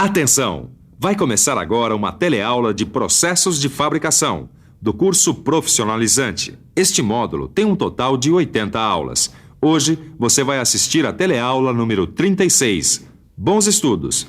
Atenção! Vai começar agora uma teleaula de processos de fabricação, do curso profissionalizante. Este módulo tem um total de 80 aulas. Hoje você vai assistir a teleaula número 36. Bons estudos!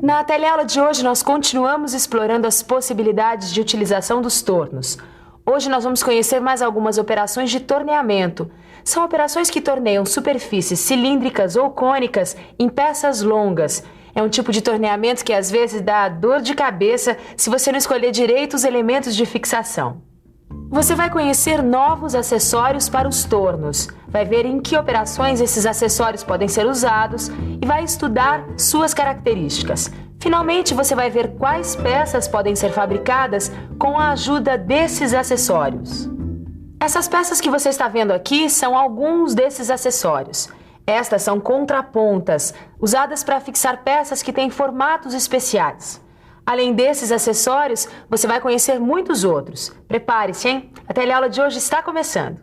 Na teleaula de hoje, nós continuamos explorando as possibilidades de utilização dos tornos. Hoje nós vamos conhecer mais algumas operações de torneamento. São operações que torneiam superfícies cilíndricas ou cônicas em peças longas. É um tipo de torneamento que às vezes dá dor de cabeça se você não escolher direito os elementos de fixação. Você vai conhecer novos acessórios para os tornos, vai ver em que operações esses acessórios podem ser usados e vai estudar suas características. Finalmente, você vai ver quais peças podem ser fabricadas com a ajuda desses acessórios. Essas peças que você está vendo aqui são alguns desses acessórios. Estas são contrapontas, usadas para fixar peças que têm formatos especiais. Além desses acessórios, você vai conhecer muitos outros. Prepare-se, hein? A teleaula de hoje está começando.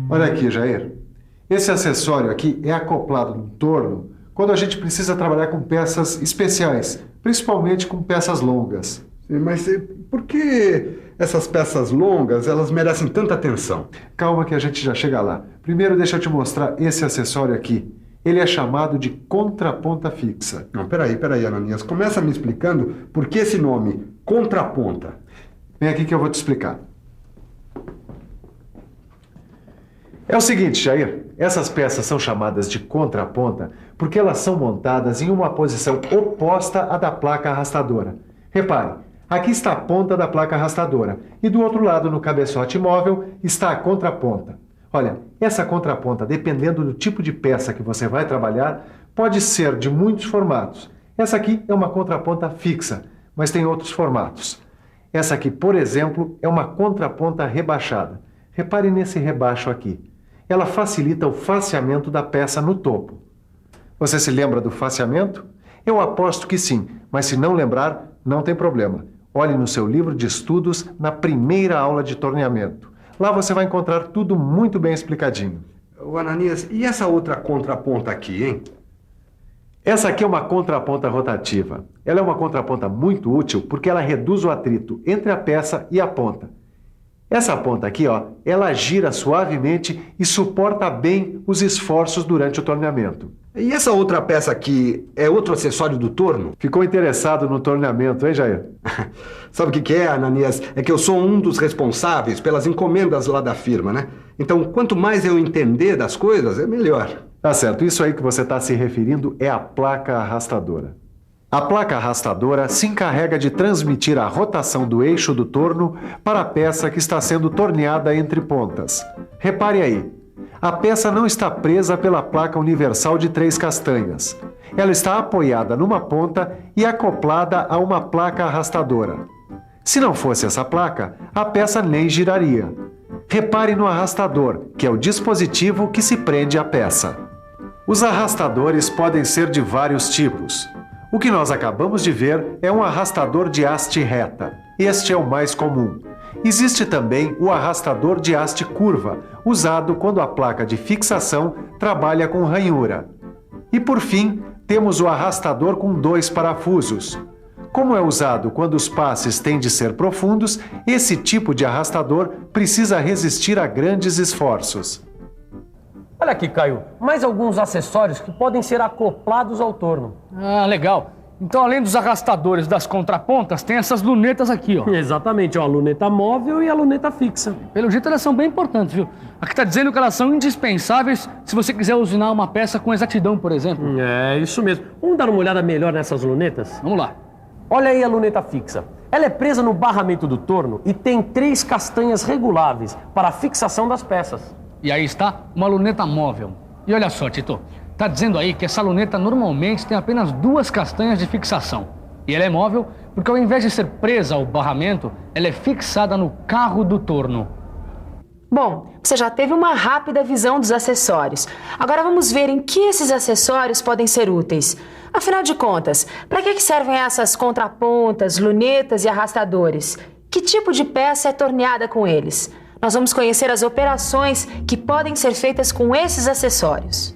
Olha aqui, Jair. Esse acessório aqui é acoplado no torno quando a gente precisa trabalhar com peças especiais, principalmente com peças longas. Mas por que essas peças longas, elas merecem tanta atenção? Calma que a gente já chega lá. Primeiro deixa eu te mostrar esse acessório aqui. Ele é chamado de contraponta fixa. Não, peraí, Ananias. Começa me explicando por que esse nome, contraponta. Vem aqui que eu vou te explicar. É o seguinte, Jair. Essas peças são chamadas de contraponta porque elas são montadas em uma posição oposta à da placa arrastadora. Repare. Aqui está a ponta da placa arrastadora e do outro lado, no cabeçote móvel, está a contraponta. Olha, essa contraponta, dependendo do tipo de peça que você vai trabalhar, pode ser de muitos formatos. Essa aqui é uma contraponta fixa, mas tem outros formatos. Essa aqui, por exemplo, é uma contraponta rebaixada. Repare nesse rebaixo aqui. Ela facilita o faceamento da peça no topo. Você se lembra do faceamento? Eu aposto que sim, mas se não lembrar, não tem problema. Olhe no seu livro de estudos na primeira aula de torneamento. Lá você vai encontrar tudo muito bem explicadinho. Ô, Ananias, e essa outra contraponta aqui, hein? Essa aqui é uma contraponta rotativa. Ela é uma contraponta muito útil porque ela reduz o atrito entre a peça e a ponta. Essa ponta aqui, ó, ela gira suavemente e suporta bem os esforços durante o torneamento. E essa outra peça aqui é outro acessório do torno? Ficou interessado no torneamento, hein, Jair? Sabe o que é, Ananias? É que eu sou um dos responsáveis pelas encomendas lá da firma, né? Então, quanto mais eu entender das coisas, é melhor. Tá certo. Isso aí que você está se referindo é a placa arrastadora. A placa arrastadora se encarrega de transmitir a rotação do eixo do torno para a peça que está sendo torneada entre pontas. Repare aí. A peça não está presa pela placa universal de 3 castanhas. Ela está apoiada numa ponta e acoplada a uma placa arrastadora. Se não fosse essa placa, a peça nem giraria. Repare no arrastador, que é o dispositivo que se prende à peça. Os arrastadores podem ser de vários tipos. O que nós acabamos de ver é um arrastador de haste reta. Este é o mais comum. Existe também o arrastador de haste curva, usado quando a placa de fixação trabalha com ranhura. E por fim, temos o arrastador com 2 parafusos. Como é usado quando os passes têm de ser profundos, esse tipo de arrastador precisa resistir a grandes esforços. Olha aqui, Caio, mais alguns acessórios que podem ser acoplados ao torno. Ah, legal. Então, além dos arrastadores das contrapontas, tem essas lunetas aqui, ó. Exatamente, ó, a luneta móvel e a luneta fixa. Pelo jeito, elas são bem importantes, viu? Aqui tá dizendo que elas são indispensáveis se você quiser usinar uma peça com exatidão, por exemplo. É, isso mesmo. Vamos dar uma olhada melhor nessas lunetas? Vamos lá. Olha aí a luneta fixa. Ela é presa no barramento do torno e tem 3 castanhas reguláveis para a fixação das peças. E aí está uma luneta móvel. E olha só, Tito, tá dizendo aí que essa luneta normalmente tem apenas 2 castanhas de fixação. E ela é móvel porque ao invés de ser presa ao barramento, ela é fixada no carro do torno. Bom, você já teve uma rápida visão dos acessórios. Agora vamos ver em que esses acessórios podem ser úteis. Afinal de contas, para que servem essas contrapontas, lunetas e arrastadores? Que tipo de peça é torneada com eles? Nós vamos conhecer as operações que podem ser feitas com esses acessórios.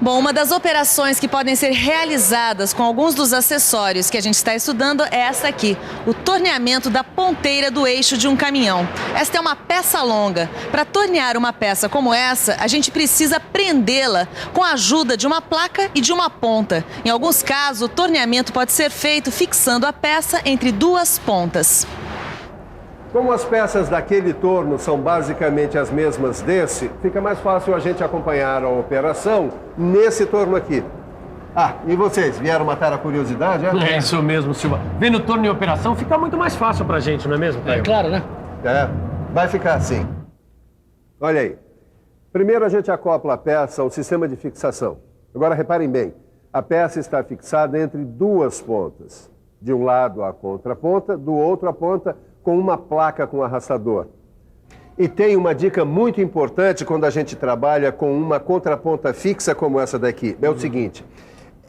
Bom, uma das operações que podem ser realizadas com alguns dos acessórios que a gente está estudando é essa aqui, o torneamento da ponteira do eixo de um caminhão. Esta é uma peça longa. Para tornear uma peça como essa, a gente precisa prendê-la com a ajuda de uma placa e de uma ponta. Em alguns casos, o torneamento pode ser feito fixando a peça entre duas pontas. Como as peças daquele torno são basicamente as mesmas desse, fica mais fácil a gente acompanhar a operação nesse torno aqui. Ah, e vocês, vieram matar a curiosidade, é? É isso mesmo, Silva. Vendo o torno em operação fica muito mais fácil pra gente, não é mesmo, Caio? É claro, né? É, vai ficar assim. Olha aí. Primeiro a gente acopla a peça ao sistema de fixação. Agora reparem bem, a peça está fixada entre duas pontas. De um lado a contraponta, do outro a ponta, com uma placa com arrastador. E tem uma dica muito importante quando a gente trabalha com uma contraponta fixa como essa daqui. É o seguinte,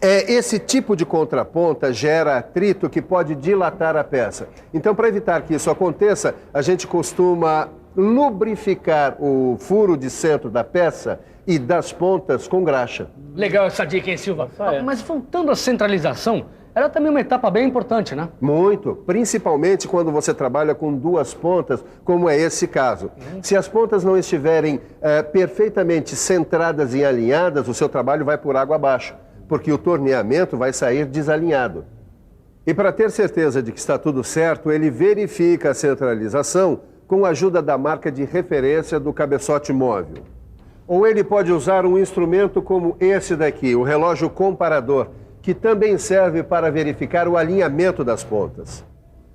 esse tipo de contraponta gera atrito que pode dilatar a peça. Então, para evitar que isso aconteça, a gente costuma lubrificar o furo de centro da peça e das pontas com graxa. Legal essa dica, hein, Silva? Mas voltando à centralização, ela também é uma etapa bem importante, né? Muito, principalmente quando você trabalha com duas pontas, como é esse caso. Se as pontas não estiverem perfeitamente centradas e alinhadas, o seu trabalho vai por água abaixo, porque o torneamento vai sair desalinhado. E para ter certeza de que está tudo certo, ele verifica a centralização com a ajuda da marca de referência do cabeçote móvel. Ou ele pode usar um instrumento como esse daqui, o relógio comparador, que também serve para verificar o alinhamento das pontas.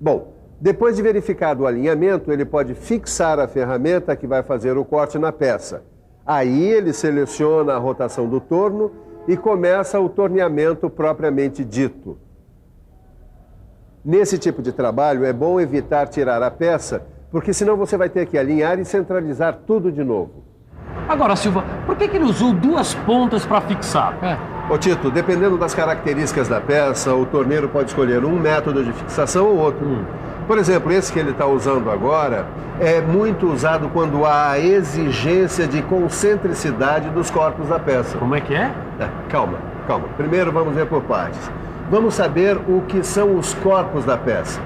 Bom, depois de verificado o alinhamento, ele pode fixar a ferramenta que vai fazer o corte na peça. Aí ele seleciona a rotação do torno e começa o torneamento propriamente dito. Nesse tipo de trabalho é bom evitar tirar a peça, porque senão você vai ter que alinhar e centralizar tudo de novo. Agora, Silva, por que ele usou duas pontas para fixar? Ô Tito, dependendo das características da peça, o torneiro pode escolher um método de fixação ou outro. Por exemplo, esse que ele está usando agora é muito usado quando há a exigência de concentricidade dos corpos da peça. Como é que é? Calma. Primeiro vamos ver por partes. Vamos saber o que são os corpos da peça.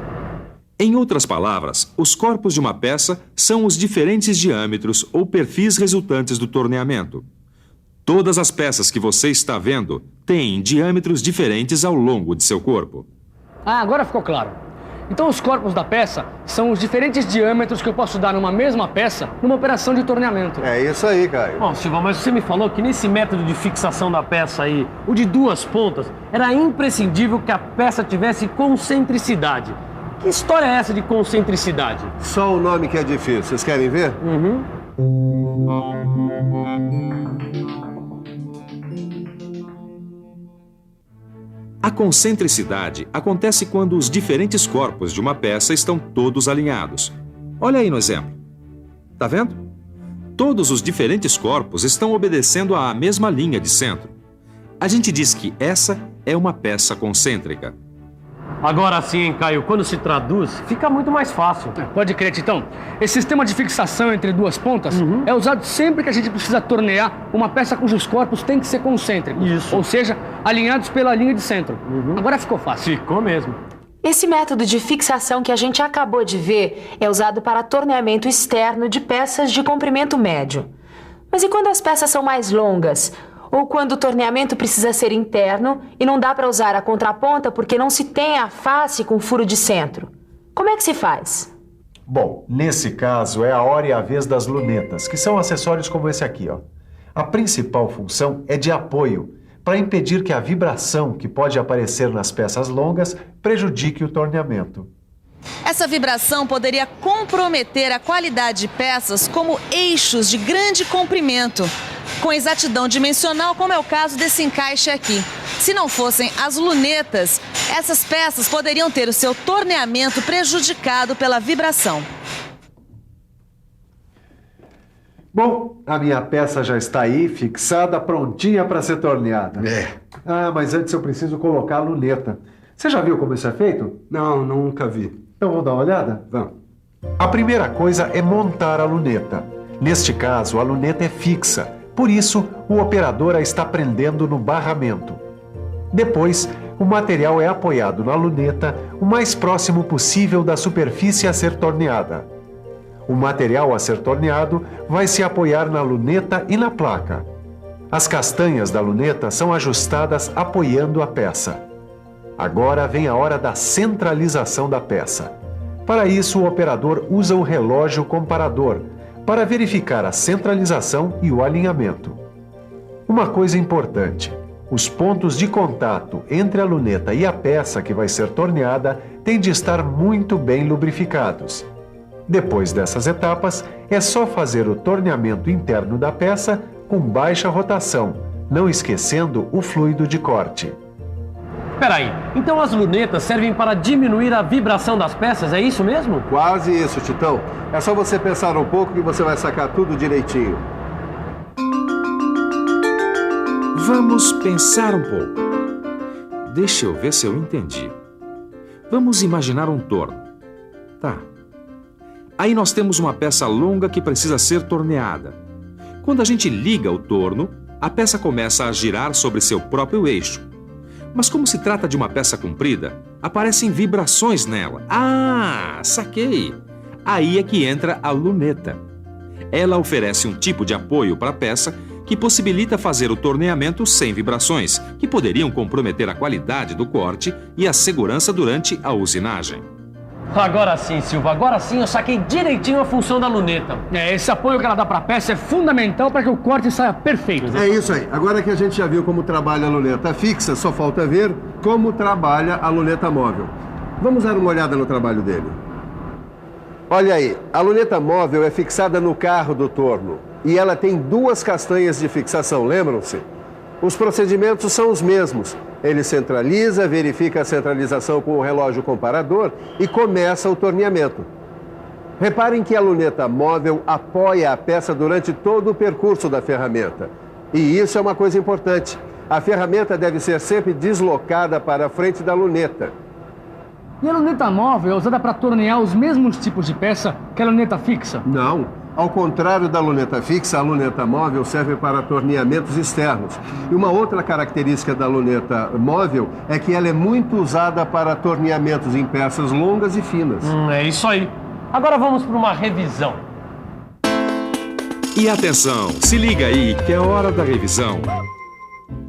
Em outras palavras, os corpos de uma peça são os diferentes diâmetros ou perfis resultantes do torneamento. Todas as peças que você está vendo têm diâmetros diferentes ao longo de seu corpo. Ah, agora ficou claro. Então os corpos da peça são os diferentes diâmetros que eu posso dar numa mesma peça numa operação de torneamento. É isso aí, Caio. Bom, Silva, mas você me falou que nesse método de fixação da peça aí, o de duas pontas, era imprescindível que a peça tivesse concentricidade. Que história é essa de concentricidade? Só o nome que é difícil. Vocês querem ver? A concentricidade acontece quando os diferentes corpos de uma peça estão todos alinhados. Olha aí no exemplo. Tá vendo? Todos os diferentes corpos estão obedecendo à mesma linha de centro. A gente diz que essa é uma peça concêntrica. Agora sim, Caio, quando se traduz, fica muito mais fácil. Pode crer, Titão. Esse sistema de fixação entre duas pontas é usado sempre que a gente precisa tornear uma peça cujos corpos têm que ser concêntricos. Isso. Ou seja, alinhados pela linha de centro. Agora ficou fácil. Ficou mesmo. Esse método de fixação que a gente acabou de ver é usado para torneamento externo de peças de comprimento médio. Mas e quando as peças são mais longas? Ou quando o torneamento precisa ser interno e não dá para usar a contraponta porque não se tem a face com furo de centro? Como é que se faz? Bom, nesse caso é a hora e a vez das lunetas, que são acessórios como esse aqui, ó. A principal função é de apoio, para impedir que a vibração que pode aparecer nas peças longas prejudique o torneamento. Essa vibração poderia comprometer a qualidade de peças como eixos de grande comprimento, com exatidão dimensional, como é o caso desse encaixe aqui. Se não fossem as lunetas, essas peças poderiam ter o seu torneamento prejudicado pela vibração. Bom, a minha peça já está aí, fixada, prontinha para ser torneada. Ah, mas antes eu preciso colocar a luneta. Você já viu como isso é feito? Não, nunca vi. Então vamos dar uma olhada? Vamos. A primeira coisa é montar a luneta. Neste caso, a luneta é fixa, por isso o operador a está prendendo no barramento. Depois, o material é apoiado na luneta o mais próximo possível da superfície a ser torneada. O material a ser torneado vai se apoiar na luneta e na placa. As castanhas da luneta são ajustadas apoiando a peça. Agora vem a hora da centralização da peça. Para isso, o operador usa o relógio comparador para verificar a centralização e o alinhamento. Uma coisa importante: os pontos de contato entre a luneta e a peça que vai ser torneada têm de estar muito bem lubrificados. Depois dessas etapas, é só fazer o torneamento interno da peça com baixa rotação, não esquecendo o fluido de corte. Peraí, então as lunetas servem para diminuir a vibração das peças, é isso mesmo? Quase isso, Titão. É só você pensar um pouco que você vai sacar tudo direitinho. Vamos pensar um pouco. Deixa eu ver se eu entendi. Vamos imaginar um torno. Tá. Aí nós temos uma peça longa que precisa ser torneada. Quando a gente liga o torno, a peça começa a girar sobre seu próprio eixo. Mas como se trata de uma peça comprida, aparecem vibrações nela. Ah, saquei! Aí é que entra a luneta. Ela oferece um tipo de apoio para a peça que possibilita fazer o torneamento sem vibrações, que poderiam comprometer a qualidade do corte e a segurança durante a usinagem. Agora sim, Silva, agora sim eu saquei direitinho a função da luneta. Esse apoio que ela dá para a peça é fundamental para que o corte saia perfeito. É isso aí. Agora que a gente já viu como trabalha a luneta fixa, só falta ver como trabalha a luneta móvel. Vamos dar uma olhada no trabalho dele. Olha aí, a luneta móvel é fixada no carro do torno e ela tem 2 castanhas de fixação, lembram-se? Os procedimentos são os mesmos. Ele centraliza, verifica a centralização com o relógio comparador e começa o torneamento. Reparem que a luneta móvel apoia a peça durante todo o percurso da ferramenta. E isso é uma coisa importante. A ferramenta deve ser sempre deslocada para a frente da luneta. E a luneta móvel é usada para tornear os mesmos tipos de peça que a luneta fixa? Não. Ao contrário da luneta fixa, a luneta móvel serve para torneamentos externos. E uma outra característica da luneta móvel é que ela é muito usada para torneamentos em peças longas e finas. É isso aí. Agora vamos para uma revisão. E atenção, se liga aí que é hora da revisão.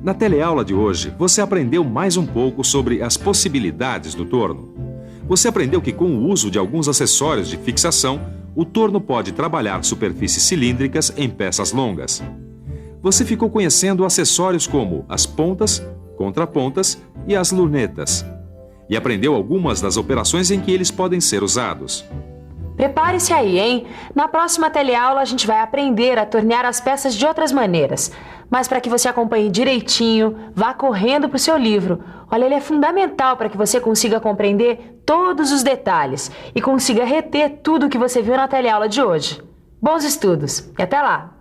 Na teleaula de hoje, você aprendeu mais um pouco sobre as possibilidades do torno. Você aprendeu que com o uso de alguns acessórios de fixação, o torno pode trabalhar superfícies cilíndricas em peças longas. Você ficou conhecendo acessórios como as pontas, contrapontas e as lunetas. E aprendeu algumas das operações em que eles podem ser usados. Prepare-se aí, hein? Na próxima teleaula a gente vai aprender a tornear as peças de outras maneiras. Mas para que você acompanhe direitinho, vá correndo para o seu livro. Olha, ele é fundamental para que você consiga compreender todos os detalhes e consiga reter tudo o que você viu na teleaula de hoje. Bons estudos e até lá!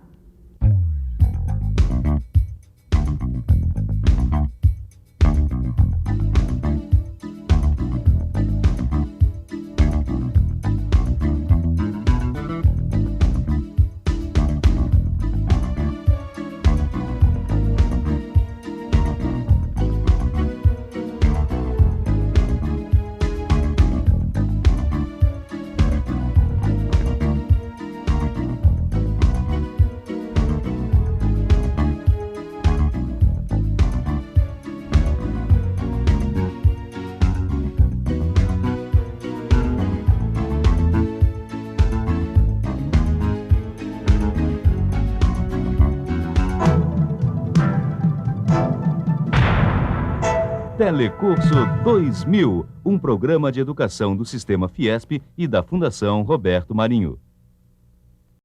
Telecurso 2000, um programa de educação do Sistema Fiesp e da Fundação Roberto Marinho.